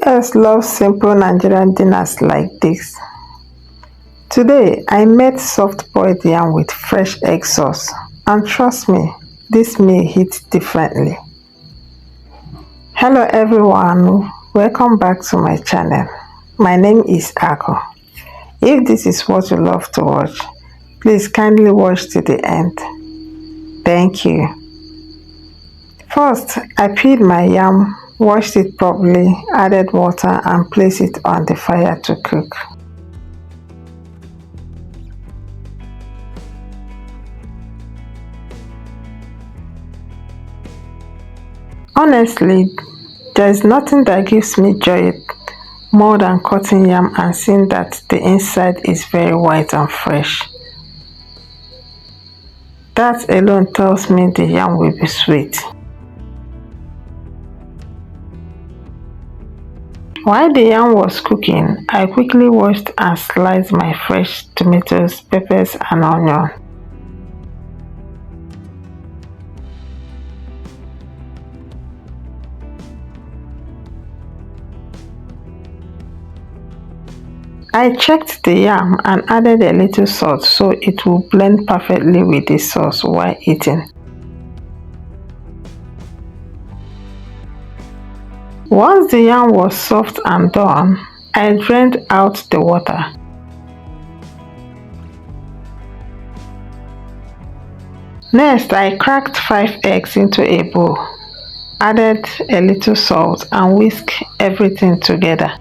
else loves simple Nigerian dinners like this? Today, I made soft boiled yam with fresh egg sauce, and trust me, this meal hits differently. Hello everyone, welcome back to my channel. My name is Ako. If this is what you love to watch, please kindly watch to the end. Thank you. First, I peeled my yam, washed it properly, added water and placed it on the fire to cook. Honestly, there is nothing that gives me joy more than cutting yam and seeing that the inside is very white and fresh. That alone tells me the yam will be sweet. While the yam was cooking, I quickly washed and sliced my fresh tomatoes, peppers and onion. I checked the yam and added a little salt so it will blend perfectly with the sauce while eating. Once the yam was soft and done, I drained out the water. Next, I cracked 5 eggs into a bowl, added a little salt and whisked everything together.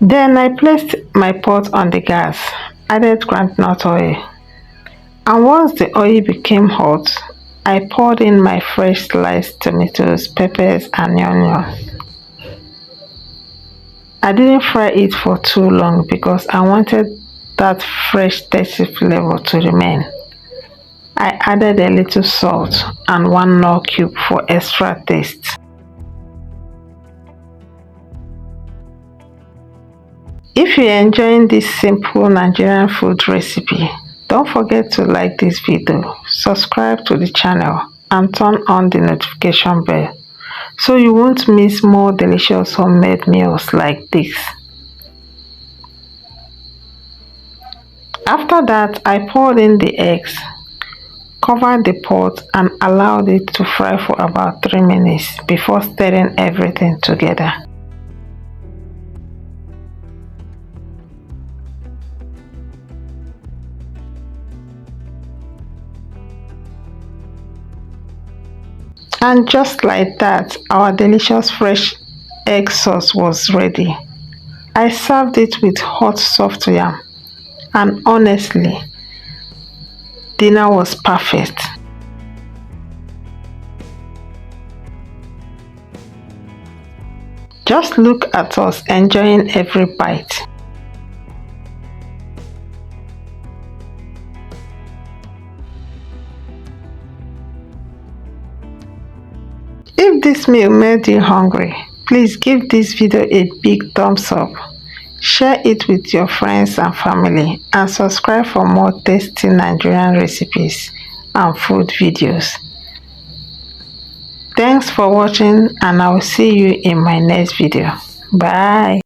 Then I placed my pot on the gas, added groundnut oil, and once the oil became hot, I poured in my fresh sliced tomatoes, peppers and onions. I didn't fry it for too long because I wanted that fresh tasty flavor to remain. I added a little salt and 1 knorr cube for extra taste. If you're enjoying this simple Nigerian food recipe, don't forget to like this video, subscribe to the channel and turn on the notification bell so you won't miss more delicious homemade meals like this. After that, I poured in the eggs, covered the pot and allowed it to fry for about 3 minutes before stirring everything together. And just like that, our delicious fresh egg sauce was ready. I served it with hot soft yam, and honestly, dinner was perfect. Just look at us enjoying every bite. If this meal made you hungry, please give this video a big thumbs up, share it with your friends and family, and subscribe for more tasty Nigerian recipes and food videos. Thanks for watching, and I will see you in my next video. Bye.